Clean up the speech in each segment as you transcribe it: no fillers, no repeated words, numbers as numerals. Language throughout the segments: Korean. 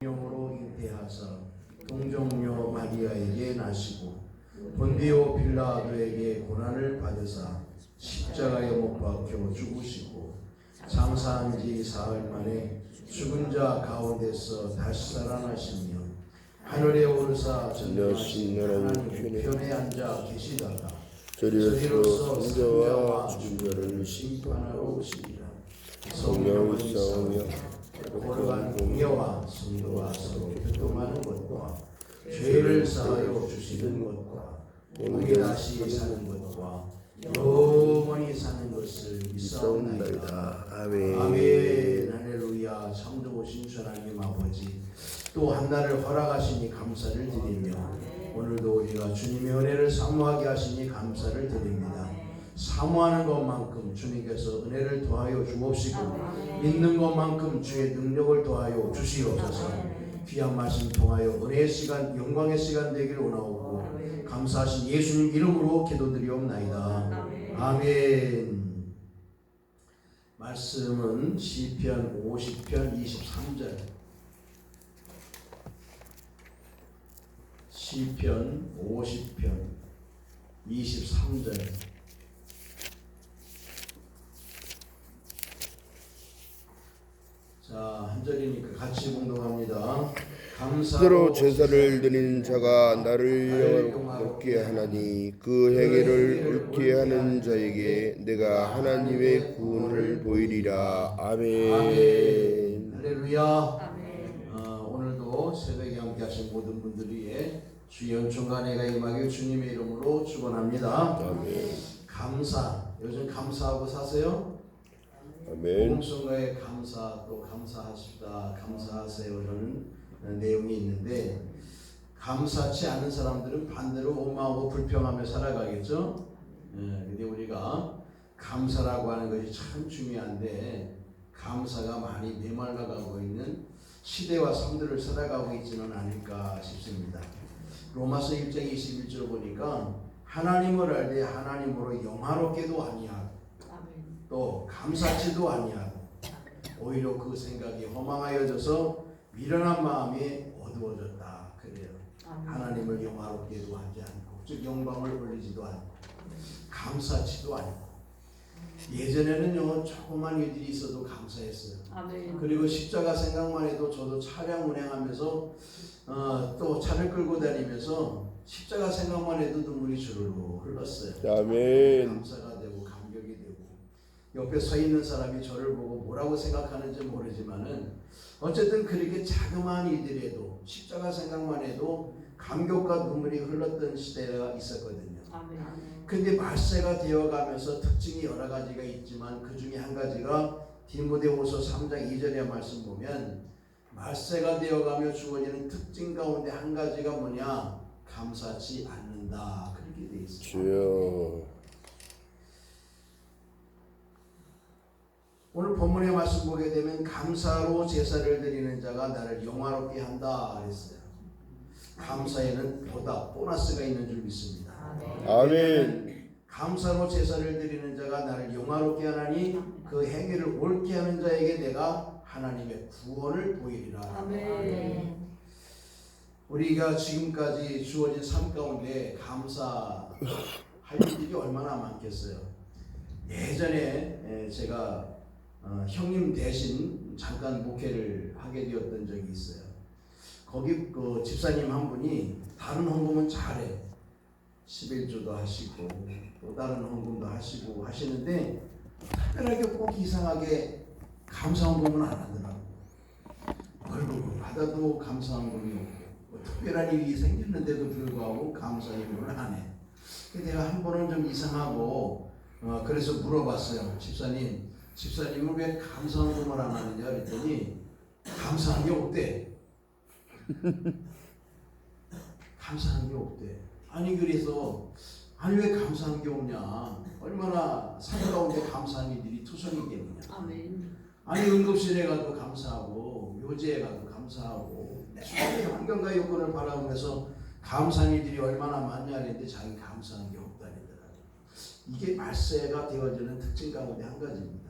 영으로 잉태하사 동정녀 마리아에게 나시고 본디오 빌라도에게 고난을 받으사 십자가에 못 박혀 죽으시고 장사한 지 사흘 만에 죽은 자 가운데서 다시 살아나시며 하늘에 오르사 전능하신 하나님 편에 앉아 계시다가 저리로서 성자와 죽은 자를 심판하러 오시리라. 성령을 싸우며 거룩한 공예와 성도와 서로 교통하는 것과 죄를 사하여 주시는 것과 몸이 다시 사는 것과 영원히 사는 것을 믿사옵나이다. 아멘. 아멘. 할렐루야. 참 좋으신 하나님 아버지, 또 한 날을 허락하시니 감사를 드리며 오늘도 우리가 주님의 은혜를 사모하게 하시니 감사를 드립니다. 사모하는 것만큼 주님께서 은혜를 더하여 주옵시고 믿는 것만큼 주의 능력을 더하여 주시옵소서. 귀한 말씀 통하여 은혜의 시간, 영광의 시간 되기를 원하옵고 감사하신 예수님 이름으로 기도드리옵나이다. 아멘. 말씀은 시편 50편 23절. 시편 50편 23절. 자, 한 절이니까 같이 공동합니다. 스스로 제사를 드리는 자가 나를 영화롭게 하나니 그 행위를 옳게 하는 자에게 내가 하나님의 구원을 보이리라. 아멘. 아멘. 할렐루야. 오늘도 새벽에 함께 하신 모든 분들이 주의 은총과 은혜가 임하길 주님의 이름으로 축원합니다. 아멘. 감사. 요즘 감사하고 사세요? 아멘. 공성가에 감사, 또 감사하시다, 감사하세요라는 내용이 있는데, 감사치 않은 사람들은 반대로 원망하고 불평하며 살아가겠죠. 근데 우리가 감사라고 하는 것이 참 중요한데, 감사가 많이 메말라가고 있는 시대와 삶들을 살아가고 있지는 않을까 싶습니다. 로마서 1장 21절 보니까 하나님을 알되 하나님으로 영화롭게도 아니하고 또 감사치도 아니하고 오히려 그 생각이 허망하여져서 미련한 마음이 어두워졌다. 그래요. 하나님을 영화롭게도 하지 않고, 즉 영광을 올리지도 않고 감사치도 않고. 예전에는요 조그만 일들이 있어도 감사했어요. 그리고 십자가 생각만 해도 저도 차량 운행하면서 또 차를 끌고 다니면서 십자가 생각만 해도 눈물이 주르르 흘렀어요. 아멘. 감사가 되고 감격이 되고, 옆에 서 있는 사람이 저를 보고 뭐라고 생각하는지 모르지만은 어쨌든 그렇게 자그마한 일들에도 십자가 생각만 해도 감격과 눈물이 흘렀던 시대가 있었거든요. 근데 말세가 되어가면서 특징이 여러 가지가 있지만 그 중에 한 가지가 디모데후서 3장 2절의 말씀 보면 말세가 되어가며 주어지는 특징 가운데 한 가지가 뭐냐? 감사치 않는다. 그렇게 되어 있습니다. 주여. 오늘 본문의 말씀 보게 되면 감사로 제사를 드리는 자가 나를 영화롭게 한다 그랬어요. 감사에는 보답, 보너스가 있는 줄 믿습니다. 아멘. 감사로 제사를 드리는 자가 나를 영화롭게 하나니 그 행위를 옳게 하는 자에게 내가 하나님의 구원을 보이리라. 아멘. 우리가 지금까지 주어진 삶 가운데 감사할 일들이 얼마나 많겠어요. 예전에 제가 형님 대신 잠깐 목회를 하게 되었던 적이 있어요. 거기 그 집사님 한 분이 다른 헌금은 잘해. 11조도 하시고 또 다른 헌금도 하시고 하시는데 특별하게 꼭 이상하게 감사 헌금은 안 하더라고. 얼굴 받아도 감사 헌금이 없고 뭐 특별한 일이 생겼는데도 불구하고 감사 헌금을 안 해. 내가 한 번은 좀 이상하고 그래서 물어봤어요. 집사님은 왜 감사 헌금을 안 하느냐 그랬더니 감사한 게 없대. 감사한 게 없대. 아니 그래서 왜 감사한 게 없냐? 얼마나 삶 가운데 감사한 일들이 투성이겠느냐? 아니 응급실에 가도 감사하고 요지에 가도 감사하고 수많은 환경과 여건을 바라보면서 감사한 일들이 얼마나 많냐 했는데 자기 감사한 게 없다니더라고요. 이게 말세가 되어지는 특징 가운데 한 가지입니다.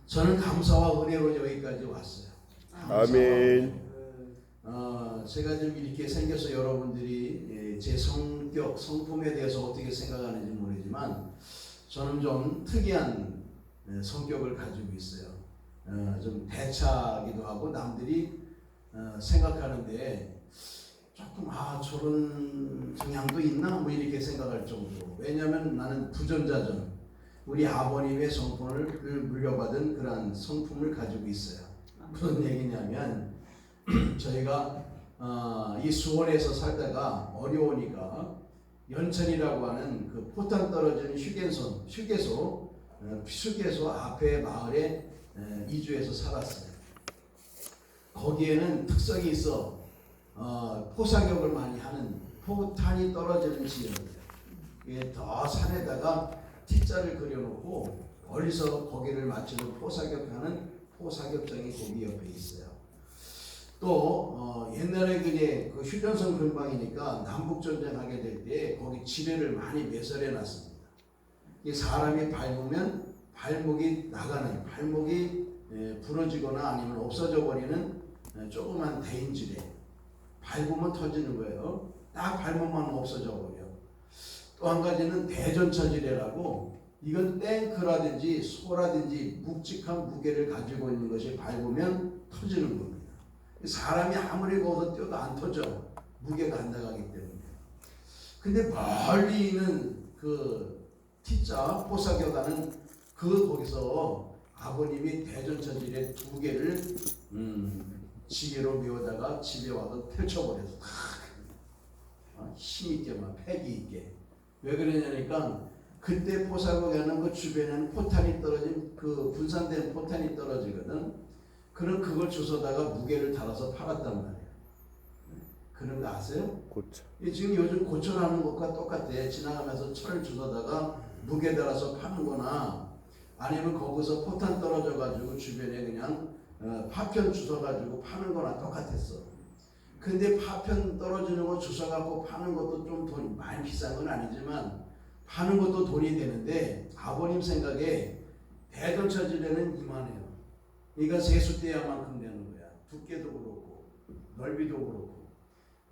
저는 감사와 은혜로 여기까지 왔어요. 아멘. 제가 좀 이렇게 생겨서 여러분들이 제 성격, 성품에 대해서 어떻게 생각하는지 모르지만 저는 좀 특이한 성격을 가지고 있어요. 좀 대차기도 하고 남들이 생각하는데 조금 저런 경향도 있나 뭐 이렇게 생각할 정도로. 왜냐하면 나는 부전자전 우리 아버님의 성품을 물려받은 그런 성품을 가지고 있어요. 무슨 얘기냐면 저희가 이 수원에서 살다가 어려우니까 연천이라고 하는 그 포탄 떨어지는 휴게소 앞에 마을에 이주해서 살았어요. 거기에는 특성이 있어. 포사격을 많이 하는 포탄이 떨어지는 지역이에요. 더 산에다가 T자를 그려놓고 멀리서 거기를 맞추는 포사격하는 포사격장이 거기 옆에 있어요. 또 옛날에 그 휴전선 근방이니까 남북 전쟁하게 될 때 거기 지뢰를 많이 매설해 놨습니다. 이 사람이 밟으면 발목이 나가는, 발목이 부러지거나 아니면 없어져 버리는 조그만 대인지뢰. 밟으면 터지는 거예요. 딱 밟으면 없어져 버려. 또 한 가지는 대전차지뢰라고, 이건 탱크라든지 소라든지 묵직한 무게를 가지고 있는 것이 밟으면 터지는 겁니다. 사람이 아무리 거기서 뛰어도 안 터져. 무게가 안 나가기 때문에. 근데 멀리 있는 그 T자 포사격하는 거기서 아버님이 대전차지뢰 2개를 지게로 메우다가 집에 와서 펼쳐버려서 힘있게 막 패기있게. 왜 그러냐니까 그때 포사격하는 그 주변에는 포탄이 떨어진 그 분산된 포탄이 떨어지거든. 그럼 그걸 주워다가 무게를 달아서 팔았단 말이에요. 그런 거 아세요? 고쳐. 지금 요즘 고철하는 것과 똑같아. 지나가면서 철 주워다가 무게 달아서 파는 거나 아니면 거기서 포탄 떨어져 가지고 주변에 그냥 파편 주워 가지고 파는 거나 똑같았어. 근데 파편 떨어지는 거 주워 갖고 파는 것도 좀 돈 많이 비싼 건 아니지만 파는 것도 돈이 되는데 아버님 생각에 대전차지뢰는 이만해요. 그러니까 세숫대야만큼 되는 거야. 두께도 그렇고 넓이도 그렇고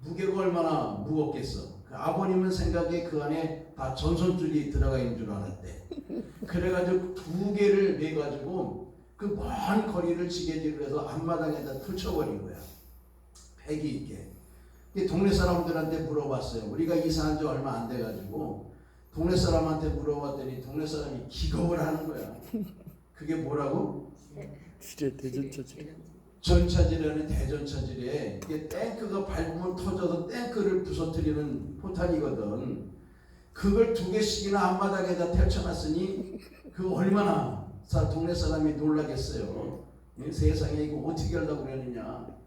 무게가 얼마나 무겁겠어. 그 아버님은 생각에 그 안에 다 전선줄이 들어가 있는 줄 알았대. 그래가지고 2개를 매가지고 그 먼 거리를 지게질을 해서 앞마당에다 펼쳐버린 거야. 패기 있게. 동네 사람들한테 물어봤어요. 우리가 이사한 지 얼마 안 돼가지고 동네 사람한테 물어봤더니 동네 사람이 기겁을 하는 거야. 그게 뭐라고? 지뢰 대전차지뢰. 전차지뢰는 대전차지뢰. 이게 탱크가 밟으면 터져서 탱크를 부서뜨리는 포탄이거든. 그걸 2개씩이나 앞마당에다 펼쳐놨으니 그 얼마나 동네 사람이 놀라겠어요. 세상에 이거 어떻게 하려고 그러느냐.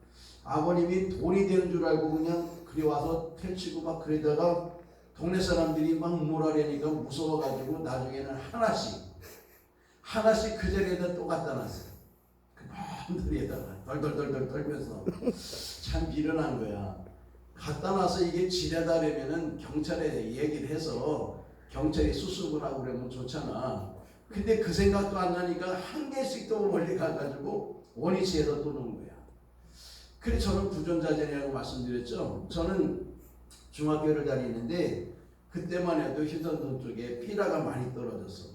아버님이 돈이 되는 줄 알고 그냥 그리 와서 펼치고 막 그러다가 동네 사람들이 막 몰아내니까 무서워가지고 나중에는 하나씩 그 자리에다 또 갖다 놨어요. 그 먼 거리에다가 덜덜덜덜 떨면서 참 미련한 거야. 갖다 놔서 이게 지뢰다려면은 경찰에 얘기를 해서 경찰이 수습을 하고 그러면 좋잖아. 근데 그 생각도 안 나니까 1개씩 또 멀리 가가지고 원위치에서 또 놓은 거야. 그래서 저는 부전자전이라고 말씀드렸죠. 저는 중학교를 다니는데 그때만 해도 휴전선 쪽에 피라가 많이 떨어졌어.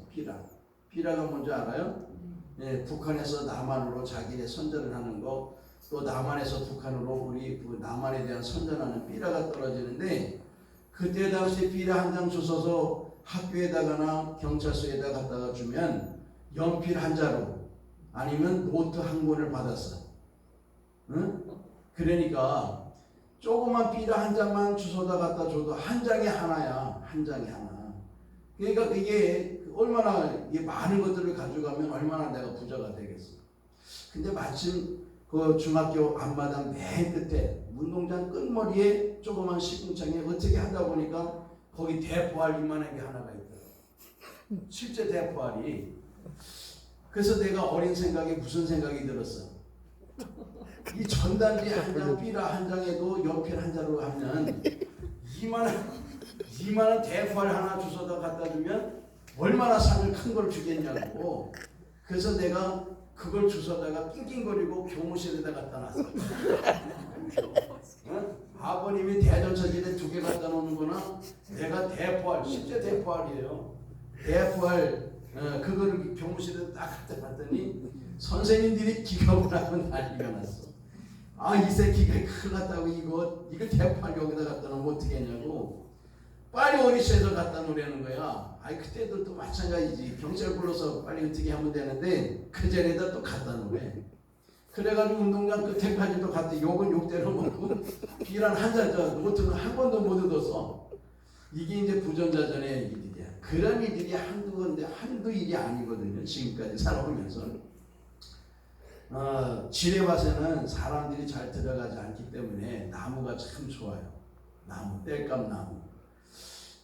피라가 뭔지 알아요? 네, 북한에서 남한으로 자기네 선전을 하는 거, 또 남한에서 북한으로 우리 남한에 대한 선전하는 삐라가 떨어지는데 그때 당시 삐라 한 장 주워서 학교에다가나 경찰서에다 갖다가 주면 연필 한 자루 아니면 노트 한 권을 받았어. 응? 그러니까 조그만 삐라 한 장만 주워다 갖다 줘도 한 장이 하나야. 한 장이 하나. 그러니까 이게 얼마나 이게 많은 것들을 가져가면 얼마나 내가 부자가 되겠어. 근데 마침 그 중학교 앞마당 맨 끝에 운동장 끝머리에 조그만 시궁창에 어떻게 하다 보니까 거기 대포알 이만한 게 하나가 있더라고. 실제 대포알이. 그래서 내가 어린 생각에 무슨 생각이 들었어. 이 전단지 한 장, 삐라 한 장에도 연필 한 자로 하면 이만한 대포알 하나 주워다 갖다 주면 얼마나 상을 큰 걸 주겠냐고. 그래서 내가 그걸 주워다가 낑낑거리고 교무실에다 갖다 놨어. 어? 아버님이 대전처질에 2개 갖다 놓는 거나 내가 대포할, 실제 대포할이에요. 대포할 그거를 교무실에 딱 갖다 놨더니 선생님들이 기겁을 하고 난리가 났어. 아, 이 새끼가 큰일 났다고 이거 대포할 여기다 갖다 놓으면 어떻게 했냐고 빨리 어리시에서 갖다 놓으라는 거야. 아이 그때도 또 마찬가지지. 경찰 불러서 빨리 어떻게 하면 되는데 그 전에다 또 갖다 놓으래. 그래가지고 운동장 끝에까지도 갔대. 욕은 욕대로 먹고 비란 한 잔, 노트는 한 번도 못 얻어서. 이게 이제 부전자전의 일이야. 그런 일들이 한두 일이 아니거든요. 지금까지 살아오면서. 지뢰밭에는 사람들이 잘 들어가지 않기 때문에 나무가 참 좋아요. 나무, 땔감 나무.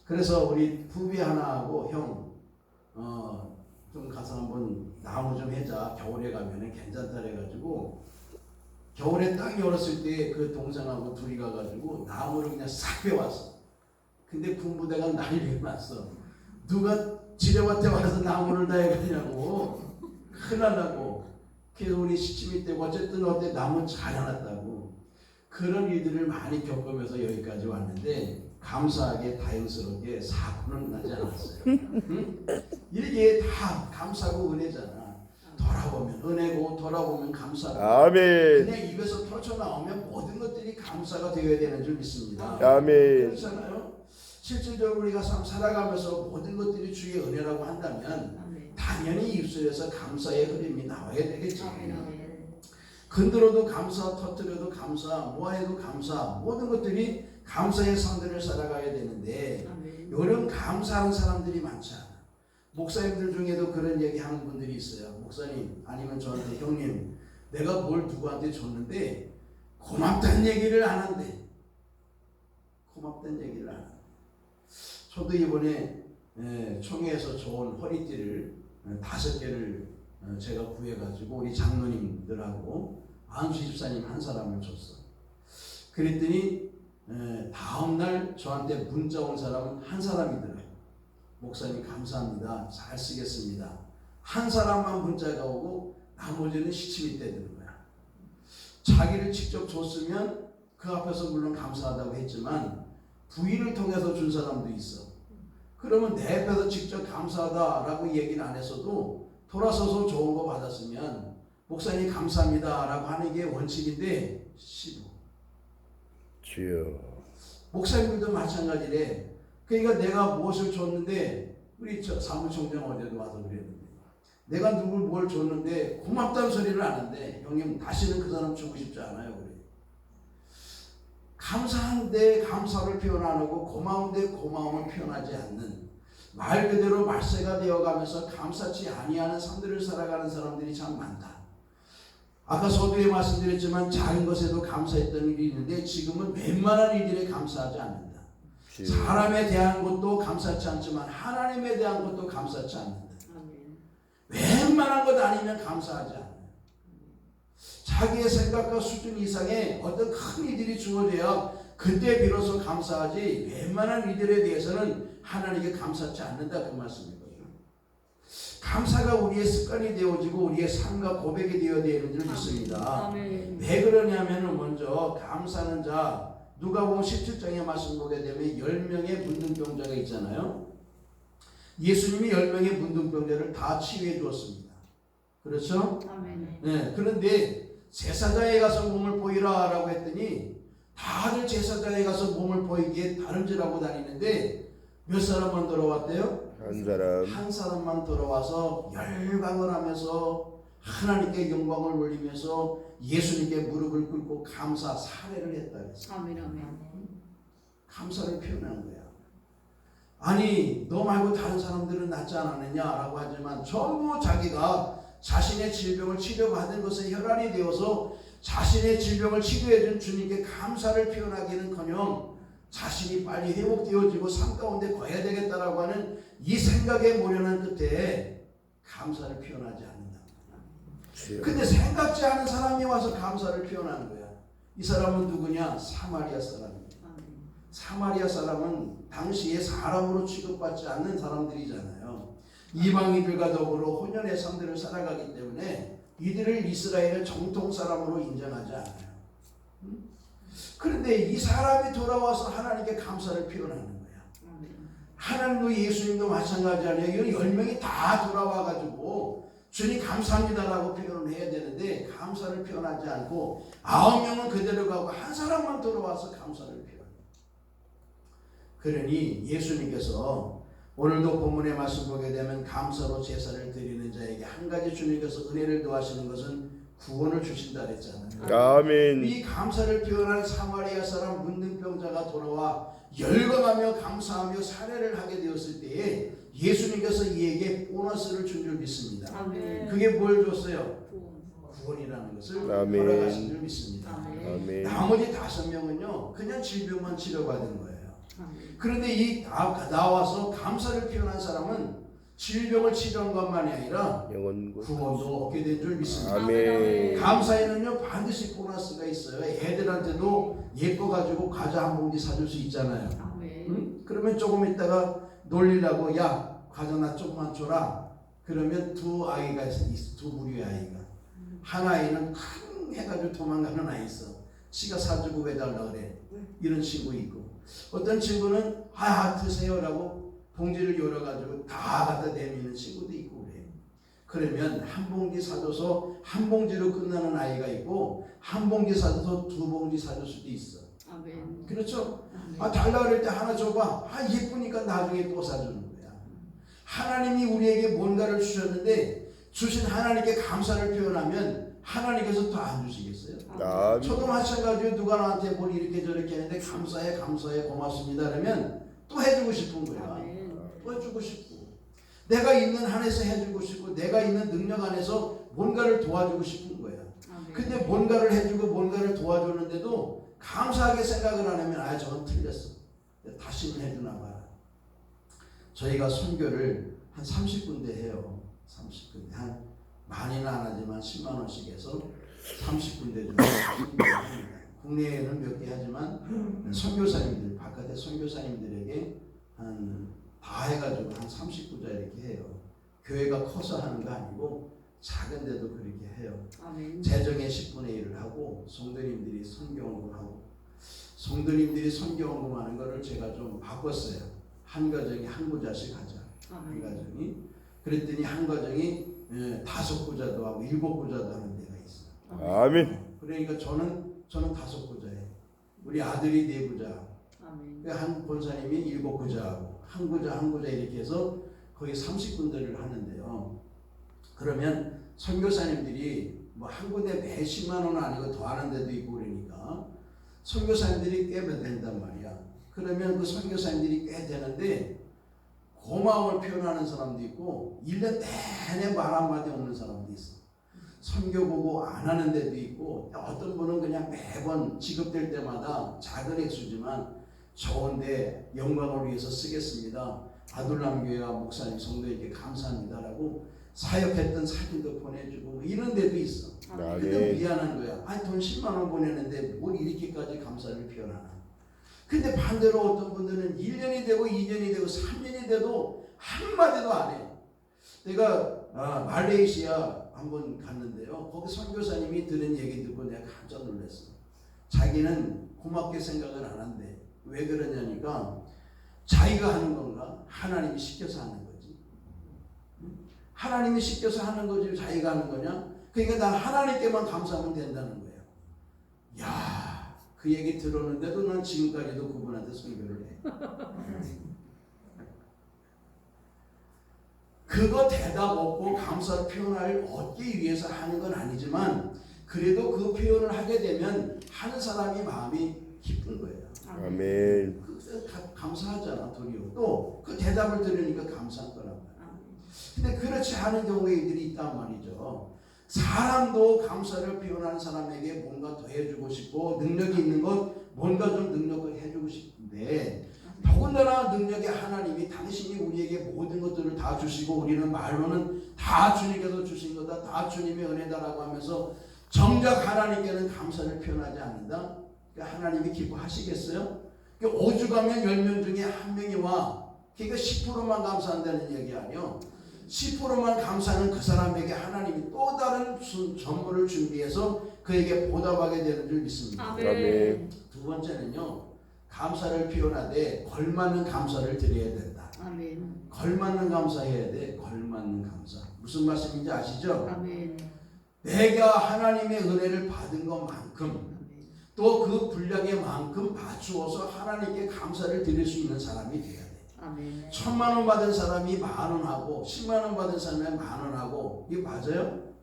그래서 우리 부비 하나하고 형, 좀 가서 한번 나무 좀 해자. 겨울에 가면은 괜찮다 해가지고 겨울에 딱 열었을 때 그 동생하고 둘이 가가지고 나무를 그냥 싹 빼왔어. 근데 군부대가 난리가 났어. 누가 지뢰밭에 와서 나무를 다 해가냐고. 큰일 나고. 그래서 우리 시침이 때 어쨌든 어때 나무 잘 해놨다고. 그런 일들을 많이 겪으면서 여기까지 왔는데 감사하게 다행스럽게 사고는 나지 않았어요. 응? 이게 다 감사고 은혜잖아. 돌아보면 은혜고 돌아보면 감사고. 아멘. 그냥 입에서 터져 나오면 모든 것들이 감사가 되어야 되는 줄 믿습니다. 아멘. 그렇잖아요. 실질적으로 우리가 삶 살아가면서 모든 것들이 주의 은혜라고 한다면 당연히 입술에서 감사의 흐름이 나와야 되겠죠. 흔들어도 감사, 터뜨려도 감사, 뭐해도 감사, 모든 것들이 감사의 상들을 살아가야 되는데 이런 감사하는 사람들이 많지 않아. 목사님들 중에도 그런 얘기하는 분들이 있어요. 목사님 아니면 저한테 형님 내가 뭘 누구한테 줬는데 고맙다는 얘기를 안 한대. 고맙다는 얘기를 안 한대. 저도 이번에 총회에서 좋은 허리띠를 5개를 제가 구해가지고 우리 장로님들하고 안수 집사님 한 사람을 줬어. 그랬더니 다음날 저한테 문자 온 사람은 한 사람이더라고요. 목사님 감사합니다. 잘 쓰겠습니다. 한 사람만 문자가 오고 나머지는 시침이 떼드는 거야. 자기를 직접 줬으면 그 앞에서 물론 감사하다고 했지만 부인을 통해서 준 사람도 있어. 그러면 내 앞에서 직접 감사하다라고 얘기는 안 했어도 돌아서서 좋은 거 받았으면 목사님 감사합니다 라고 하는 게 원칙인데 시도. 주여. 목사님들도 마찬가지래. 그러니까 내가 무엇을 줬는데 우리 사무총장 어제도 와서 그랬는데 내가 누굴 뭘 줬는데 고맙다는 소리를 안 한대. 형님 다시는 그 사람 주고 싶지 않아요. 그래. 감사한데 감사를 표현 안 하고 고마운데 고마움을 표현하지 않는 말 그대로 말세가 되어가면서 감사치 아니하는 삶들을 살아가는 사람들이 참 많다. 아까 서두에 말씀드렸지만 작은 것에도 감사했던 일이 있는데 지금은 웬만한 일들에 감사하지 않는다. 사람에 대한 것도 감사치 않지만 하나님에 대한 것도 감사치 않는다. 웬만한 것 아니면 감사하지 않는다. 자기의 생각과 수준 이상의 어떤 큰 일들이 주어져야 그때 비로소 감사하지 웬만한 일들에 대해서는 하나님께 감사치 않는다 그 말씀이거든요. 감사가 우리의 습관이 되어지고 우리의 삶과 고백이 되어야 되는 줄 믿습니다. 왜 그러냐면 먼저 감사하는 자 누가복음 17장의 말씀 보게 되면 10명의 문둥병자가 있잖아요. 예수님이 10명의 문둥병자를 다 치유해 주었습니다. 그렇죠? 네, 그런데 제사장에 가서 몸을 보이라 라고 했더니 다들 제사장에 가서 몸을 보이기에 다름질하고 다니는데 몇 사람만 돌아왔대요? 한 사람만 돌아와서 열광을 하면서 하나님께 영광을 올리면서 예수님께 무릎을 꿇고 감사 사례를 했다 그랬어요. 감사를 표현한 거야. 아니 너 말고 다른 사람들은 낫지 않았느냐라고 하지만 전부 자기가 자신의 질병을 치료받은 것에 혈안이 되어서 자신의 질병을 치료해준 주님께 감사를 표현하기는커녕 자신이 빨리 회복되어지고 삶 가운데 거해야 되겠다라고 하는 이 생각에 모련한 끝에 감사를 표현하지 않는다. 근데 생각지 않은 사람이 와서 감사를 표현하는 거야. 이 사람은 누구냐? 사마리아 사람이야. 사마리아 사람은 당시에 사람으로 취급받지 않는 사람들이잖아요. 이방인들과 더불어 혼연의 삶들을 살아가기 때문에 이들을 이스라엘의 정통 사람으로 인정하지 않아요. 그런데 이 사람이 돌아와서 하나님께 감사를 표현하는 거야. 하나님도 예수님도 마찬가지 아니에요. 10명이 다 돌아와가지고 주님 감사합니다라고 표현을 해야 되는데 감사를 표현하지 않고 9명은 그대로 가고 한 사람만 돌아와서 감사를 표현해요. 그러니 예수님께서 오늘도 본문의 말씀 보게 되면 감사로 제사를 드리는 자에게 한 가지 주님께서 은혜를 더하시는 것은 구원을 주신다 그랬잖아요. 아멘. 이 감사를 표현한 사마리아 사람 문둥병자가 돌아와 열광하며 감사하며 사례를 하게 되었을 때에 예수님께서 이에게 보너스를 준 줄 믿습니다. 아멘. 그게 뭘 줬어요? 구원이라는 것을 아멘. 허락하신 줄 믿습니다. 아멘. 나머지 5명은요 그냥 질병만 치료받은 거예요. 그런데 이 나와서 감사를 표현한 사람은 질병을 치료한 것만이 아니라 영원 구원도 얻게 된 줄 믿습니다. 아멘. 감사에는요 반드시 보너스가 있어요. 애들한테도 예뻐 가지고 과자 한 봉지 사줄 수 있잖아요. 응? 그러면 조금 있다가 놀리려고 야 과자 나 조금만 줘라. 그러면 두 아이가 있어. 두 무리의 아이가. 한 아이는 큰 해가지고 도망가는 아이 있어. 지가 사주고 왜 달라 그래. 이런 친구 있고 어떤 친구는 드세요라고 봉지를 열어가지고 다 갖다 내미는 친구도 있고 그래요. 그러면 한 봉지 사줘서 한 봉지로 끝나는 아이가 있고 한 봉지 사줘서 2봉지 사줄 수도 있어. 아멘. 그렇죠? 달라 그럴 때 하나 줘봐. 예쁘니까 나중에 또 사주는 거야. 하나님이 우리에게 뭔가를 주셨는데 주신 하나님께 감사를 표현하면 하나님께서 더 안 주시겠어요? 아멘. 저도 마찬가지로 누가 나한테 뭘 이렇게 저렇게 했는데 감사해 고맙습니다 그러면 또 해주고 싶은 거야. 또 해주고 싶고 내가 있는 한에서 해주고 싶고 내가 있는 능력 안에서 뭔가를 도와주고 싶은 거야. 근데 뭔가를 해주고 뭔가를 도와주는데도 감사하게 생각을 안 하면 저건 틀렸어. 다시는 해주나 봐라. 저희가 선교를 한 30군데 해요. 30군데 한 많이는 안 하지만 10만 원씩 해서 30군데 정도 합니다. 국내에는 몇 개 하지만 선교사님들 바깥에 선교사님들에게 다 해가지고 한 30구자 이렇게 해요. 교회가 커서 하는 거 아니고 작은 데도 그렇게 해요. 아멘. 재정의 10분의 1을 하고 성도님들이 선교원금 하고 성도님들이 선교원금 하는 거를 제가 좀 바꿨어요. 한 가정이 한 구자씩 하자. 한 가정이 그랬더니 한 가정이 5구자도 하고 7구자도 하는 데가 있어요. 아멘. 그러니까 저는 5구자예요. 우리 아들이 4구자. 아멘. 한 권사님이 7구자하고 한 구자 이렇게 해서 거의 30군데를 하는데요. 그러면 선교사님들이 뭐 한 군데 몇십만 원은 아니고 더 하는 데도 있고 그러니까 선교사님들이 꽤 된단 말이야. 그러면 그 선교사님들이 꽤 되는데 고마움을 표현하는 사람도 있고 1년 내내 말 한마디 없는 사람도 있어. 선교 보고 안 하는 데도 있고 어떤 분은 그냥 매번 지급될 때마다 작은 액수지만 좋은데 영광을 위해서 쓰겠습니다. 아둘람교회와 목사님 성도에게 감사합니다라고 사역했던 사진도 보내주고 이런 데도 있어. 근데 미안한 거야. 돈 10만 원 보내는데 뭘 이렇게까지 감사를 표현하나. 근데 반대로 어떤 분들은 1년이 되고 2년이 되고 3년이 돼도 한마디도 안 해. 내가 말레이시아 한번 갔는데요. 거기 선교사님이 들은 얘기 듣고 내가 깜짝 놀랐어. 자기는 고맙게 생각을 안 한대. 왜 그러냐니까 자기가 하는 건가? 하나님이 시켜서 하는 거지. 하나님이 시켜서 하는 거지 자기가 하는 거냐? 그러니까 난 하나님께만 감사하면 된다는 거예요. 야, 그 얘기 들었는데도 난 지금까지도 그분한테 설교를 해. 그거 대답 없고 감사를 표현을 얻기 위해서 하는 건 아니지만 그래도 그 표현을 하게 되면 하는 사람이 마음이 기쁜 거예요. 아멘. 감사하잖아 도리어. 또 그 대답을 들으니까 감사한 거란 말이야. 근데 그렇지 않은 경우들이 있단 말이죠. 사람도 감사를 표현하는 사람에게 뭔가 더 해주고 싶고 능력이 있는 것 뭔가 좀 능력을 해주고 싶은데 더군다나 능력의 하나님이 당신이 우리에게 모든 것들을 다 주시고 우리는 말로는 다 주님께서 주신 거다 다 주님의 은혜다라고 하면서 정작 하나님께는 감사를 표현하지 않는다. 그러니까 하나님이 기뻐하시겠어요? 오죽하면 10명 중에 1명이 와. 그러니까 10%만 감사한다는 얘기 아니요. 10%만 감사하는 그 사람에게 하나님이 또 다른 선물을 준비해서 그에게 보답하게 되는 줄 믿습니다. 아멘. 두 번째는요, 감사를 표현하되 걸맞는 감사를 드려야 된다. 아멘. 걸맞는 감사해야 돼. 걸맞는 감사. 무슨 말씀인지 아시죠? 아멘. 내가 하나님의 은혜를 받은 것만큼 아멘. 또 그 분량의 만큼 맞추어서 하나님께 감사를 드릴 수 있는 사람이 돼야 돼. 아멘. 1,000만 원 받은 사람이 10,000원 하고 10만 원 받은 사람이 10,000원 하고 이게 맞아요?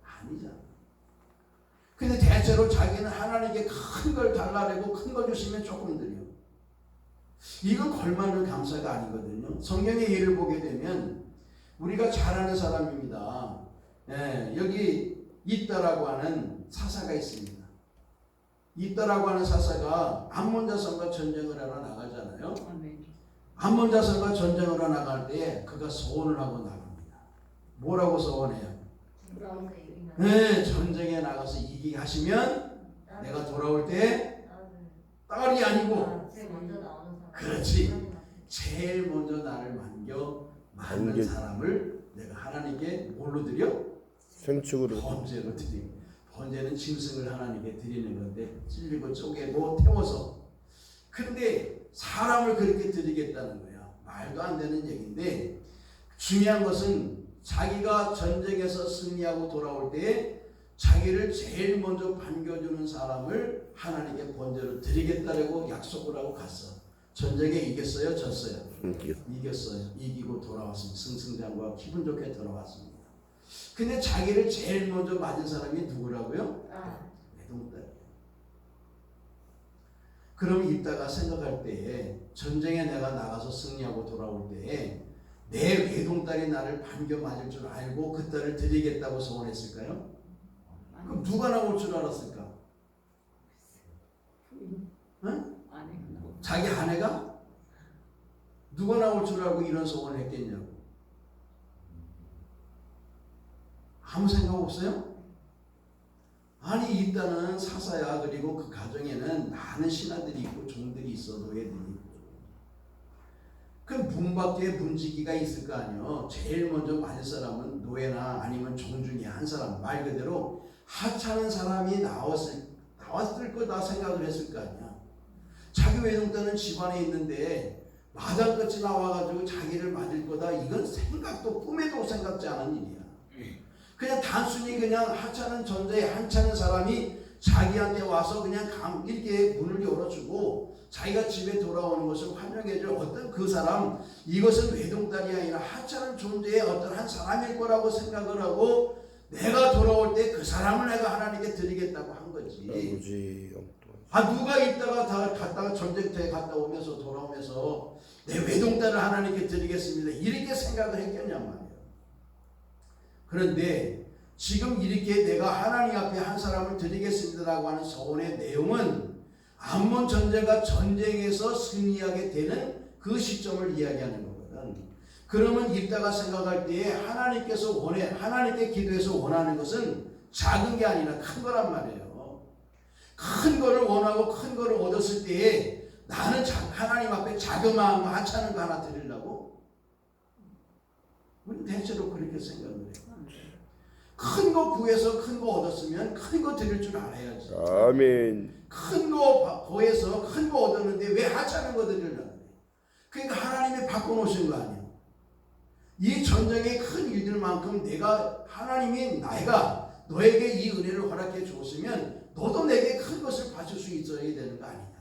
아니잖아. 근데 대체로 자기는 하나님께 큰 걸 달라내고 큰 거 주시면 조금 드려. 이건 걸맞는 감사가 아니거든요. 성경의 예를 보게 되면 우리가 잘 아는 사람입니다. 여기 이따라고 하는 사사가 있습니다. 이따라고 하는 사사가 암몬 자손과 전쟁을 하러 나가잖아요. 아멘. 암몬 자손과 전쟁을 하러 나갈 때 그가 소원을 하고 나갑니다. 뭐라고 소원해요? 전쟁에 나가서 이기게 하시면 내가 돌아올 때 딸이 아니고 그렇지 제일 먼저 나를 만든 사람을 내가 하나님께 뭘로 드려? 생축으로. 번제로 드리. 번제는 짐승을 하나님께 드리는 건데 찔리고 쪼개고 태워서. 그런데 사람을 그렇게 드리겠다는 거야. 말도 안 되는 얘기인데 중요한 것은 자기가 전쟁에서 승리하고 돌아올 때 자기를 제일 먼저 반겨주는 사람을 하나님께 번제로 드리겠다라고 약속을 하고 갔어. 전쟁에 이겼어요? 졌어요? 이겼어요. 이기고 돌아왔습니다. 승승장구하고 기분 좋게 돌아왔습니다. 근데 자기를 제일 먼저 맞은 사람이 누구라고요? 외동딸이에요. 그럼 이따가 생각할 때에 전쟁에 내가 나가서 승리하고 돌아올 때에 내 외동딸이 나를 반겨 맞을 줄 알고 그 딸을 드리겠다고 소원했을까요? 그럼 누가 나올 줄 알았을까? 응? 자기 아내가? 누가 나올 줄 알고 이런 소원을 했겠냐고. 아무 생각 없어요? 아니 일단은 사사야. 그리고 그 가정에는 많은 신하들이 있고 종들이 있어. 노예들이 있고. 그럼 문 밖에 문지기가 있을 거 아니에요. 제일 먼저 맞을 사람은 노예나 아니면 종 중에 한 사람. 말 그대로 하찮은 사람이 나왔을 거다 생각을 했을 거 아니야. 자기 외동딸은 집안에 있는데 마당끝이 나와가지고 자기를 맞을 거다. 이건 생각도 꿈에도 생각지 않은 일이야. 그냥 단순히 그냥 하찮은 존재에 한찮은 사람이 자기한테 와서 그냥 이렇게 문을 열어주고 자기가 집에 돌아오는 것을 환영해줄 어떤 그 사람, 이것은 외동딸이 아니라 하찮은 존재의 어떤 한 사람일 거라고 생각을 하고 내가 돌아올 때 그 사람을 내가 하나님께 드리겠다고 한 거지. 누가 있다가 다 갔다가 전쟁터에 갔다 오면서 돌아오면서 내 외동딸을 하나님께 드리겠습니다. 이렇게 생각을 했겠냔 말이에요. 그런데 지금 이렇게 내가 하나님 앞에 한 사람을 드리겠습니다라고 하는 소원의 내용은 암몬 전제가 전쟁에서 승리하게 되는 그 시점을 이야기하는 거거든. 그러면 이따가 생각할 때에 하나님께 기도해서 원하는 것은 작은 게 아니라 큰 거란 말이에요. 큰 거를 원하고 큰 거를 얻었을 때에 나는 하나님 앞에 자그마한 거 하찮은 거 하나 드리려고? 우리 대체로 그렇게 생각을 해요. 큰 거 구해서 큰 거 얻었으면 큰 거 드릴 줄 알아야지. 아멘. 큰 거 구해서 큰 거 얻었는데 왜 하찮은 거 드리려고 그래? 그러니까 하나님이 바꿔놓으신 거 아니에요. 이 전쟁의 큰 일들만큼 하나님이 내가 너에게 이 은혜를 허락해 주었으면 너도 내게 큰 것을 바칠 수 있어야 되는 거 아니냐.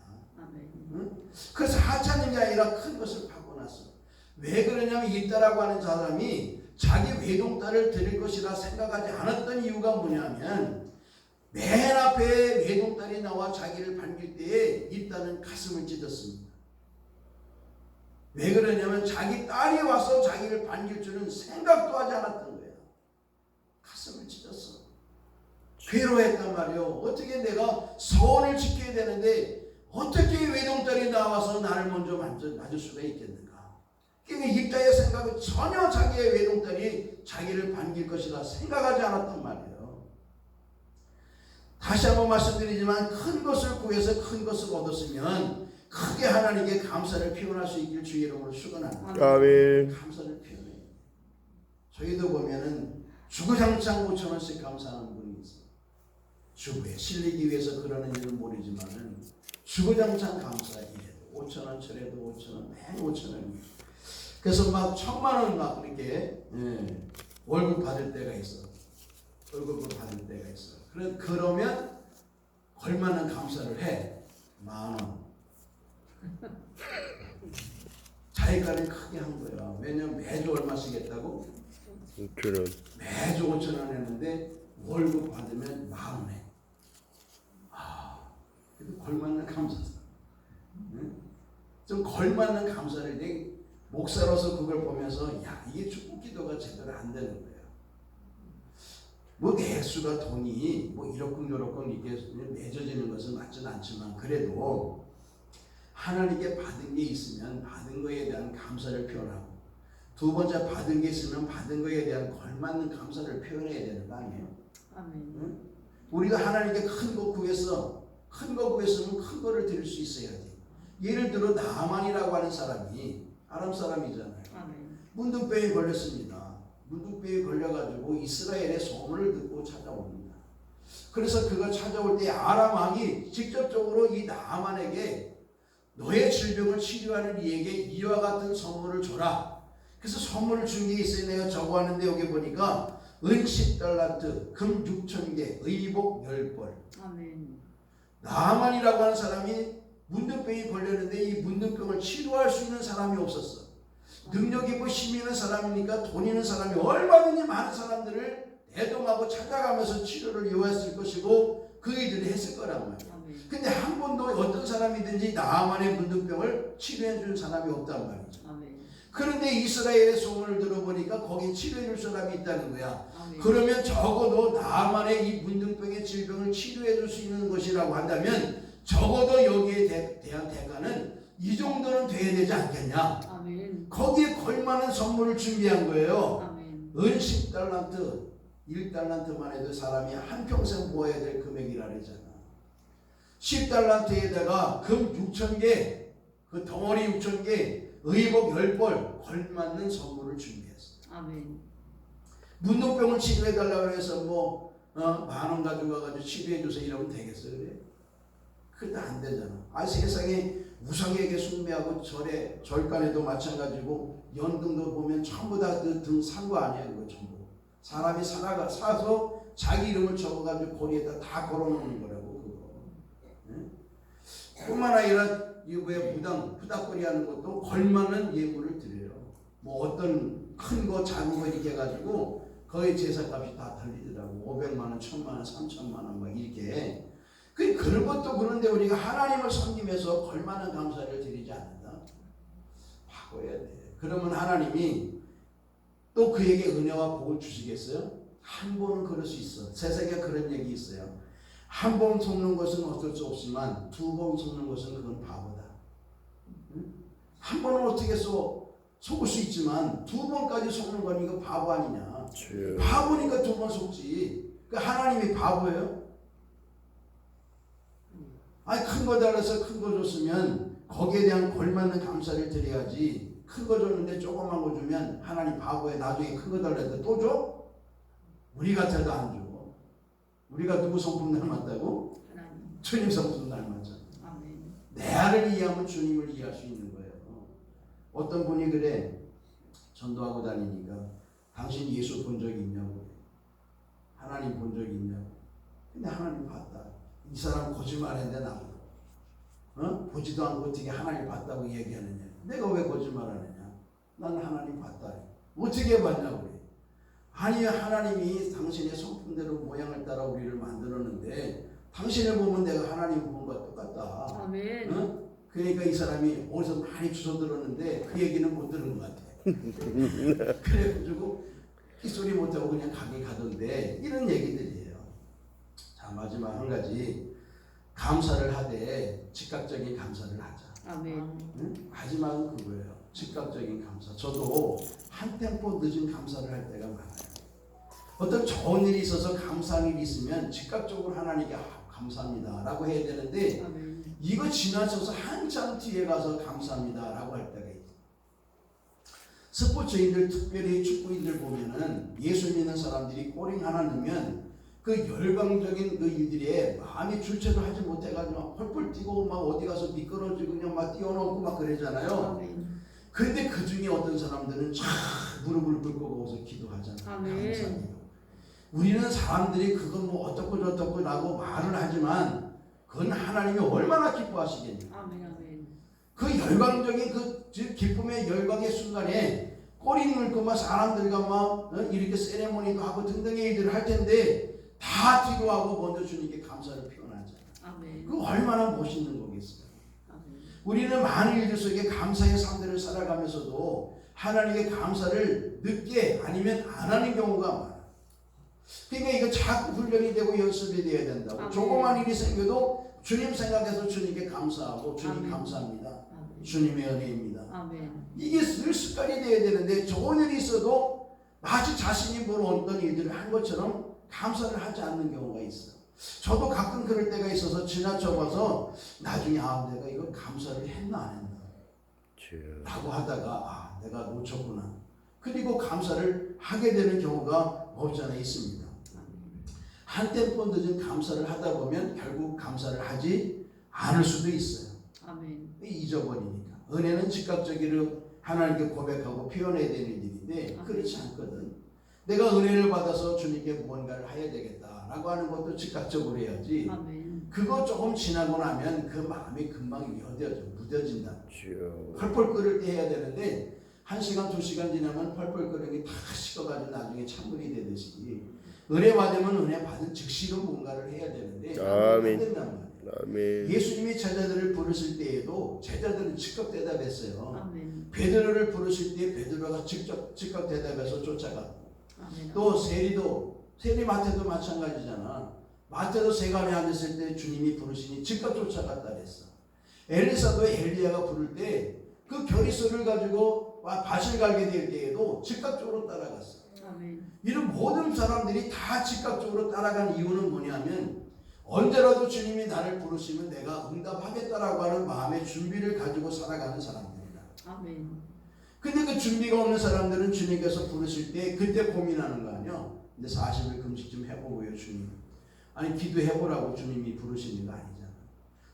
응? 그래서 하찮은 게 아니라 큰 것을 바꿔놨어. 왜 그러냐면 이따라고 하는 사람이 자기 외동딸을 드릴 것이라 생각하지 않았던 이유가 뭐냐면 맨 앞에 외동딸이 나와 자기를 반길 때에 이따는 가슴을 찢었습니다. 왜 그러냐면 자기 딸이 와서 자기를 반길 줄은 생각도 하지 않았던 거예요. 가슴을 찢었어. 괴로워했단 말이에요. 어떻게 내가 소원을 지켜야 되는데 어떻게 외동딸이 나와서 나를 먼저 맞을 수가 있겠는가. 그러니까 입자의 생각은 전혀 자기의 외동딸이 자기를 반길 것이라 생각하지 않았단 말이에요. 다시 한번 말씀드리지만 큰 것을 구해서 큰 것을 얻었으면 크게 하나님께 감사를 표현할 수 있길 주의 이름으로 축원합니다. 아멘. 감사를 표현해요. 저희도 보면은 주구장창 5천 원씩 감사하는 분이 있어요. 주부에 실리기 위해서 그러는 일은 모르지만은 주구장창 감사해. 이래도 5천 원, 저래도 5천 원, 맨 5천 원이. 그래서 막 1,000만 원 막 이렇게 월급 받을 때가 있어. 월급을 받을 때가 있어. 그러면 걸만한 감사를 해. 10,000원. 자기가는 크게 한 거야. 왜냐면 매주 얼마씩 했다고? 5,000원. 매주 5,000원 했는데 월급 받으면 10,000원 해. 그래도 걸맞는 감사다. 응? 좀 걸맞는 감사를 내 목사로서 그걸 보면서 야 이게 축복 기도가 제대로 안 되는 거야. 뭐 액수가 돈이 뭐 이렇쿵저렇쿵 이렇게 맺어지는 것은 맞지는 않지만 그래도 하나님께 받은 게 있으면 받은 거에 대한 감사를 표현하고 두 번째 받은 게 있으면 받은 거에 대한 걸맞는 감사를 표현해야 되는 거 아니에요? 아멘. 응? 우리가 하나님께 큰 거 구했어. 큰 거 구했으면 큰 거를 드릴 수 있어야지. 예를 들어 나만이라고 하는 사람이 아람 사람이잖아요. 아멘. 문둥병에 걸렸습니다. 문둥병에 걸려가지고 이스라엘의 소문을 듣고 찾아옵니다. 그래서 그가 찾아올 때 아람 왕이 직접적으로 이 나만에게 너의 질병을 치료하는 이에게 이와 같은 선물을 줘라. 그래서 선물을 준 게 있어요. 내가 적어왔는데 여기 보니까 은 10달란트, 금 6,000개, 의복 10벌. 아멘. 나만이라고 하는 사람이 문둥병이 걸렸는데 이 문둥병을 치료할 수 있는 사람이 없었어. 능력 있고 힘 있는 사람이니까 돈 있는 사람이 얼마든지 많은 사람들을 대동하고 찾아가면서 치료를 요했을 것이고 그 일들을 했을 거란 말이야. 아멘. 근데 한 번도 어떤 사람이든지 나만의 문둥병을 치료해 준 사람이 없단 말이죠. 아멘. 그런데 이스라엘의 소문을 들어보니까 거기 치료해 줄 사람이 있다는 거야. 아멘. 그러면 적어도 나만의 이 문둥병의 질병을 치료해 줄 수 있는 것이라고 한다면 적어도 여기에 대한 대가는 이 정도는 돼야 되지 않겠냐. 아멘. 거기에 걸맞는 선물을 준비한 거예요. 아멘. 은 10달란트, 1달란트만 해도 사람이 한평생 모아야 될 금액이라 그러잖아. 10달란트에다가 금 6,000개, 그 덩어리 6,000개, 의복 10벌 걸맞는 선물을 준비했어. 아멘. 문둥병을 치료해달라고 해서 뭐 10,000원 가지고 와가지고 치료해주세요 이러면 되겠어요? 그래? 그것도 안 되잖아. 세상에 우상에게 숭배하고 절간에도 마찬가지고 연등도 보면 전부 다 그 등 산 거 아니야. 그거 전부 사람이 사서 자기 이름을 적어가지고 거리에다 다 걸어놓는 거라고 그거. 응? 뿐만 아니라 왜 무당 후닥거리 하는 것도 걸맞는 예물을 드려요. 뭐 어떤 큰 거 작은 거 이렇게 해가지고 거의 제사값이 다 달리더라고. 500만 원, 1,000만 원, 3,000만 원 막 이렇게. 그런 것도 그런데 우리가 하나님을 섬기면서 걸만한 감사를 드리지 않는다. 바꿔야 돼. 그러면 하나님이 또 그에게 은혜와 복을 주시겠어요? 한 번은 그럴 수 있어. 세상에 그런 얘기 있어요. 한 번 속는 것은 어쩔 수 없지만 두 번 속는 것은 그건 바보다. 응? 한 번은 어떻게 속을 수 있지만 두 번까지 속는 건 이거 바보 아니냐. 바보니까 두 번 속지. 하나님이 바보예요? 큰 거 달라서 큰 거 줬으면 거기에 대한 걸맞는 감사를 드려야지. 큰 거 줬는데 조그만 거 주면 하나님 바보에 나중에 큰 거 달라도 또 줘? 우리 같아도 안 줘. 우리가 누구 성품 닮았다고? 하나님. 주님 성품 닮았잖아. 아멘. 내 안을 이해하면 주님을 이해할 수 있는 거예요. 어떤 분이 그래. 전도하고 다니니까 당신 예수 본 적이 있냐고. 하나님 본 적이 있냐고. 근데 하나님 봤다. 이 사람 거짓말했는데 나보고 보지도 않고 어떻게 하나님 봤다고 얘기하느냐. 내가 왜 거짓말하느냐. 난 하나님 봤다. 어떻게 봤냐고 그래. 아니 하나님이 당신의 성품대로 모양을 따라 우리를 만들었는데 당신을 보면 내가 하나님 본 것과 똑같다. 아멘. 그러니까 이 사람이 어디서 많이 주워 들었는데 그 얘기는 못 들은 것 같아. 그래가지고 휘소리 못하고 그냥 가던데 이런 얘기들이에요. 자, 마지막 한 가지. 감사를 하되 즉각적인 감사를 하자. 아멘. 응? 마지막은 그거예요. 즉각적인 감사. 저도 한 템포 늦은 감사를 할 때가 많아요. 어떤 좋은 일이 있어서 감사한 일이 있으면 즉각적으로 하나님께 감사합니다 라고 해야 되는데 아멘. 이거 이거 지나쳐서 한참 뒤에 가서 감사합니다 라고 할 때가 있어요. 스포츠인들 특별히 축구인들 보면은 예수 믿는 사람들이 골링 하나 넣으면 그 열광적인 그 이들의 마음이 주체도 하지 못해가지고 펄펄 뛰고 막 어디 가서 미끄러지고 그냥 막 뛰어넘고 막 그러잖아요. 아멘. 근데 그 중에 어떤 사람들은 쫙 무릎을 꿇고 거기서 기도하잖아요. 아멘. 감사해요. 우리는 사람들이 그건 뭐 어떻고 저떻고 라고 말을 하지만 그건 하나님이 얼마나 기뻐하시겠냐. 아멘. 아멘. 그 열광적인 그 기쁨의 열광의 순간에 꼬리 물고 막 사람들과 막 이렇게 세레모니도 하고 등등의 일들을 할 텐데 다 기도하고 먼저 주님께 감사를 표현하잖아요. 아멘. 그 얼마나 멋있는 거겠어요. 아멘. 우리는 많은 일들 속에 감사의 삶들을 살아가면서도 하나님의 감사를 늦게 아니면 안 하는 경우가 많아요. 그러니까 이거 자꾸 훈련이 되고 연습이 돼야 된다고. 아멘. 조그만 일이 생겨도 주님 생각해서 주님께 감사하고 주님 아멘. 감사합니다. 아멘. 주님의 은혜입니다. 아멘. 이게 늘 습관이 돼야 되는데 좋은 일이 있어도 마치 자신이 뭘 어떤 일들을 한 것처럼 감사를 하지 않는 경우가 있어요. 저도 가끔 그럴 때가 있어서 지나쳐봐서 나중에 내가 이걸 감사를 했나 안 했나 라고 하다가 내가 놓쳤구나. 그리고 감사를 하게 되는 경우가 없지 않아 있습니다. 한 템포 늦은 감사를 하다 보면 결국 감사를 하지 않을 수도 있어요. 아멘. 잊어버리니까. 은혜는 즉각적으로 하나님께 고백하고 표현해야 되는 일인데 그렇지 않거든. 내가 은혜를 받아서 주님께 무언가를 해야 되겠다라고 하는 것도 즉각적으로 해야지. 아멘. 그거 조금 지나고 나면 그 마음이 금방 무뎌진다. 주여. 펄펄 끓을 때 해야 되는데 1시간 2시간 지나면 펄펄 끓는 게 다 식어가지고 나중에 찬물이 되듯이 은혜 받으면 은혜 받은 즉시로 뭔가를 해야 되는데 안 아멘. 된단 말이에요. 아멘. 예수님이 제자들을 부르실 때에도 제자들은 즉각 대답했어요. 아멘. 베드로를 부르실 때 베드로가 즉각 대답해서 쫓아갔고 아멘. 또 세리 마태도 마찬가지잖아. 마태도 세간에 앉았을 때 주님이 부르시니 즉각 쫓아갔다 그랬어. 엘리사도 엘리야가 부를 때 그 결의소를 가지고 밭을 갈게 될 때에도 즉각적으로 따라갔어. 아멘. 이런 모든 사람들이 다 즉각적으로 따라간 이유는 뭐냐면 언제라도 주님이 나를 부르시면 내가 응답하겠다라고 하는 마음의 준비를 가지고 살아가는 사람들이다. 아멘. 근데 그 준비가 없는 사람들은 주님께서 부르실 때 그때 고민하는 거 아니야. 근데 40일 금식 좀 해보고요 주님. 아니 기도해보라고 주님이 부르시는 거 아니잖아.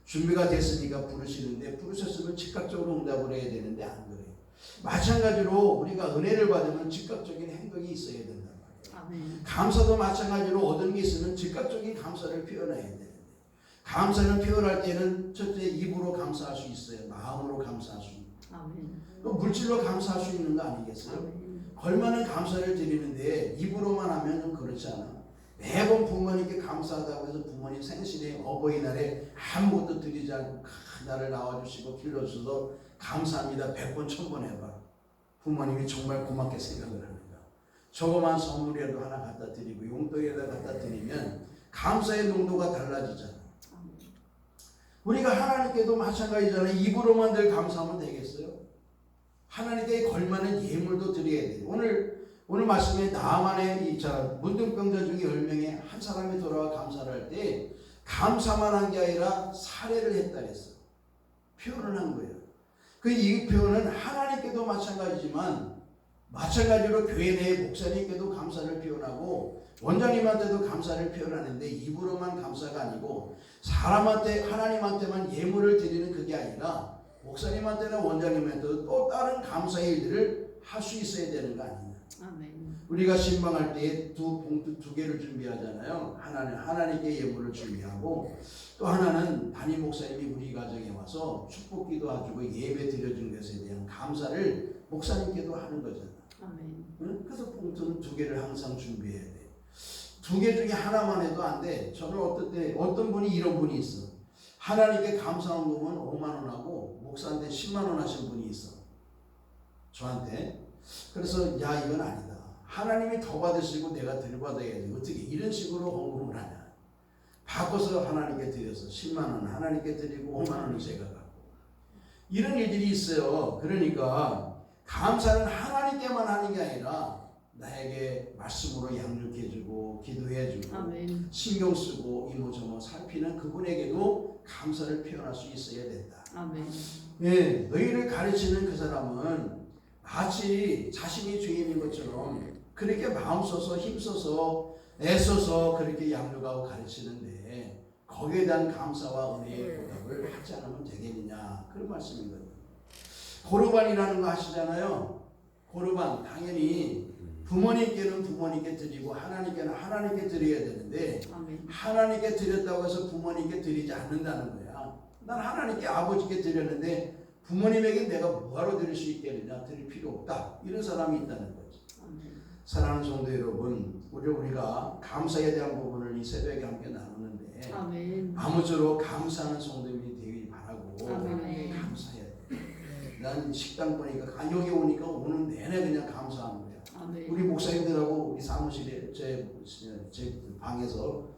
준비가 됐으니까 부르시는데 부르셨으면 즉각적으로 응답을 해야 되는데 안 그래요. 마찬가지로 우리가 은혜를 받으면 즉각적인 행동이 있어야 된단 말이에요. 아멘. 감사도 마찬가지로 얻은 게 있으면 즉각적인 감사를 표현해야 되는데 감사를 표현할 때는 첫째 입으로 감사할 수 있어요. 마음으로 감사할 수 있고 아멘. 또 물질로 감사할 수 있는 거 아니겠어요? 아멘. 얼마나 감사를 드리는데 입으로만 하면 좀 그렇지 않아. 매번 부모님께 감사하다고 해서 부모님 생신에 어버이날에 아무것도 드리지 않고 나를 낳아주시고 길러주셔서 감사합니다 100번 1000번 해봐. 부모님이 정말 고맙게 생각을 합니다. 저거만 선물이라도 하나 갖다 드리고 용돈에다 갖다 드리면 감사의 농도가 달라지잖아. 우리가 하나님께도 마찬가지잖아요. 입으로만 늘 감사하면 되겠어요? 하나님께 걸맞는 예물도 드려야 돼요. 오늘 말씀에 나만의 문둥병자 중에 10명에 한 사람이 돌아와 감사를 할 때 감사만 한 게 아니라 사례를 했다 그랬어. 표현을 한 거예요. 이 표현은 하나님께도 마찬가지지만 마찬가지로 교회 내 목사님께도 감사를 표현하고 원장님한테도 감사를 표현하는데 입으로만 감사가 아니고 사람한테 하나님한테만 예물을 드리는 그게 아니라 목사님한테나 원장님한테도 또 다른 감사의 일들을 할 수 있어야 되는 거 아니냐. 아멘. 우리가 신방할 때 봉투 2개를 준비하잖아요. 하나는 하나님께 예물을 준비하고 또 하나는 담임 목사님이 우리 가정에 와서 축복기도 해주고 예배 드려준 것에 대한 감사를 목사님께도 하는 거잖아. 아멘. 응? 그래서 봉투는 2개를 항상 준비해야 돼. 2개 중에 하나만 해도 안 돼. 저는 어떤 분이 이런 분이 있어. 하나님께 감사한 놈은 5만 원 하고 목사한테 10만 원 하신 분이 있어. 저한테. 그래서 이건 아니다. 하나님이 더 받으시고 내가 덜 받아야지. 어떻게 이런 식으로 헌금을 하냐. 바꿔서 하나님께 드려서 10만 원 하나님께 드리고 5만 원은 제가 갖고. 이런 일들이 있어요. 그러니까 감사는 하나님께만 하는 게 아니라 나에게 말씀으로 양육해주고 기도해주고 아멘. 신경 쓰고 이모저모 살피는 그분에게도 감사를 표현할 수 있어야 된다. 아멘. 예, 너희를 가르치는 그 사람은 마치 자신이 주인인 것처럼 그렇게 마음 써서 힘써서 애써서 그렇게 양육하고 가르치는데 거기에 대한 감사와 은혜의 보답을 하지 않으면 되겠느냐 그런 말씀인 거예요. 고르반이라는 거 아시잖아요. 고르반 당연히 부모님께는 부모님께 드리고 하나님께는 하나님께 드려야 되는데 하나님께 드렸다고 해서 부모님께 드리지 않는다는 거야. 난 하나님께 아버지께 드렸는데 부모님에게 내가 뭐하러 드릴 수 있겠느냐, 드릴 필요 없다, 이런 사람이 있다는 거지. 사랑하는 성도 여러분, 우리가 감사에 대한 부분을 이 새벽에 함께 나누는데 아무쪼록 감사하는 성도님이 되길 바라고 감사해야 돼. 난 식당 보니까 여기 오니까 오는 내내 그냥 감사하는 거야. 우리 목사님들하고 우리 사무실에 제 방에서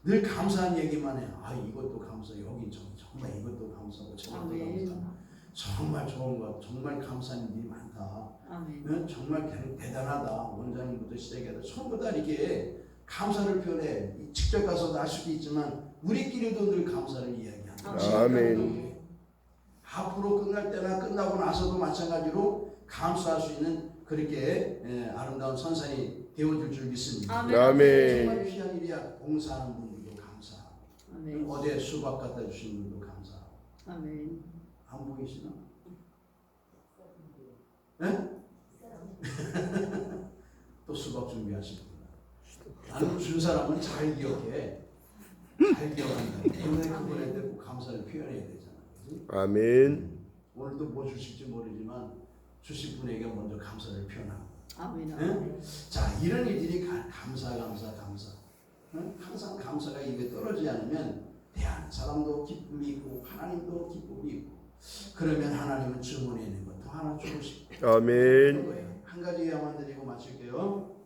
늘 감사한 얘기만 해. 아, 이것도 감사, 여긴 정말 이것도 감사하고 저것도 감사. 정말 좋은 것, 정말 감사한 일이 많다. 응? 정말 대단하다. 원장님부터 시작해서 전부 다 이렇게 감사를 표현해. 직접 가서도 할 수도 있지만 우리끼리도 늘 감사를 이야기한다. 아멘. 앞으로 끝날 때나 끝나고 나서도 마찬가지로 감사할 수 있는 그렇게 아름다운 선산이 되어줄 줄 믿습니다. 아멘. 정말 귀한 일이야. 봉사하는 분들도 감사하고 어제 수박 갖다 주신 분도 감사하고. 안 보이시나? 네? 또 수박 준비하시구나. 나는 준 사람은 잘 기억해. 잘 기억한다. 때문에 그분한테 꼭 감사를 표현해야 되잖아. 그치? 아멘. 오늘도 뭐 주실지 모르지만 주실 분에게 먼저 감사를 표현하고. 아멘. 자, 이런 일들이 감사. 응? 항상 감사가 입에 떨어지지 않으면 대하는 사람도 기쁨이 있고 하나님도 기쁨이 있고 그러면 하나님은 주문에 있는 것 더 하나 주고 싶고 아멘. 한 가지 예화만 드리고 마칠게요.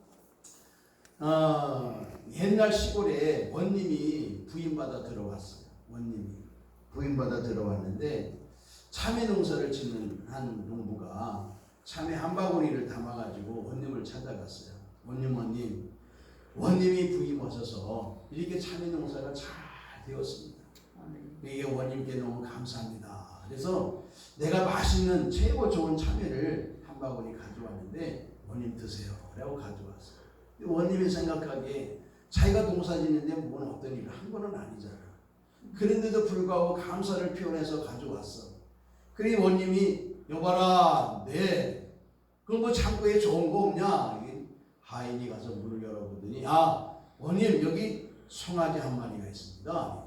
옛날 시골에 원님이 부인받아 들어왔어요. 원님이 부인받아 들어왔는데 참외 농사를 짓는 한 농부가 참외 한 바구니를 담아가지고 원님을 찾아갔어요. 원님이 부임 오셔서 이렇게 참외 농사가 잘 되었습니다. 이게 원님께 너무 감사합니다. 그래서 내가 맛있는 최고 좋은 참외를 한 바구니 가져왔는데 원님 드세요 라고 가져왔어요. 원님이 생각하기에 자기가 농사 짓는데 뭔 어떤 일을 한 거는 아니잖아. 그런데도 불구하고 감사를 표현해서 가져왔어. 그러니 원님이 여봐라, 그럼 뭐 창고에 좋은 거 없냐? 하인이 가서 문을 열어보더니 원님 여기 송아지 한 마리가 있습니다.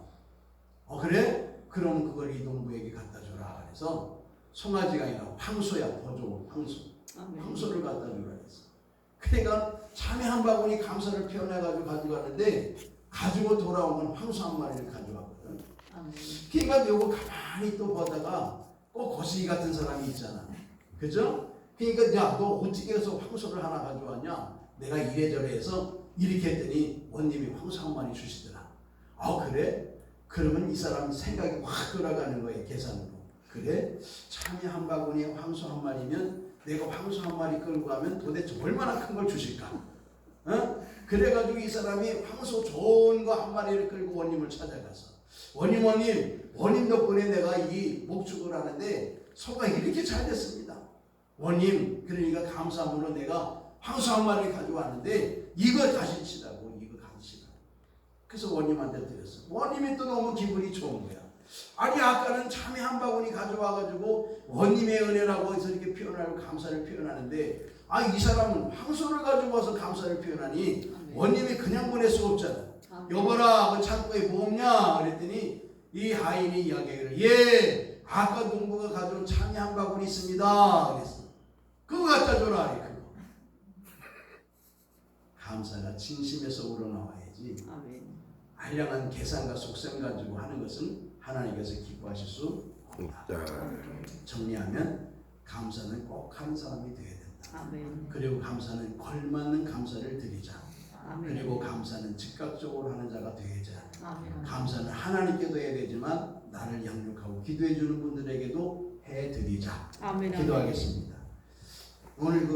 그래? 그럼 그걸 이 농부에게 갖다 주라. 그래서 송아지가 아니라 황소야, 보조 황소를 갖다 주라 그랬어. 그러니까 참외 한 바구니 감사를 표현해가지고 가져갔는데 가지고 돌아온 건 황소 한 마리를 가져왔거든. 그러니까 요거 가만히 또 보다가 꼭 거시기 같은 사람이 있잖아. 그죠? 그러니까 야, 너 어떻게 해서 황소를 하나 가져왔냐? 내가 이래저래 해서 이렇게 했더니 원님이 황소 한 마리 주시더라. 그래? 그러면 이 사람 생각이 확 돌아가는 거예요. 계산으로. 그래? 참외 한 바구니에 황소 한 마리면 내가 황소 한 마리 끌고 가면 도대체 얼마나 큰 걸 주실까? 그래가지고 이 사람이 황소 좋은 거 한 마리를 끌고 원님을 찾아가서 원님 덕분에 내가 이 목축을 하는데 소가 이렇게 잘 됐습니다. 원님, 그러니까 감사함으로 내가 황소 한 마리 가져왔는데 이거 다시 치라고, 이거 가시라고. 그래서 원님한테 드렸어. 원님이 또 너무 기분이 좋은 거야. 아니 아까는 참외 한 바구니 가져와가지고 원님의 은혜라고 해서 이렇게 표현하고 감사를 표현하는데 이 사람은 황소를 가지고 와서 감사를 표현하니 원님이 그냥 보낼 수 없잖아. 여보라, 그 창고에 뭐 없냐? 그랬더니 이 하인이 이야기를 아까 농부가 가져온 참외 한 바구니 있습니다. 그랬어. 그거 갖다 줘라. 그거. 감사가 진심에서 우러나와야지. 알량한 계산과 속셈 가지고 하는 것은 하나님께서 기뻐하실 수 없다. 정리하면 감사는 꼭 하는 사람이 되어야 된다. 그리고 감사는 걸맞는 감사를 드리자. 그리고 감사는 즉각적으로 하는 자가 되자. 감사는 하나님께도 해야 되지만 나를 양육하고 기도해 주는 분들에게도 해드리자. 기도하겠습니다. 오늘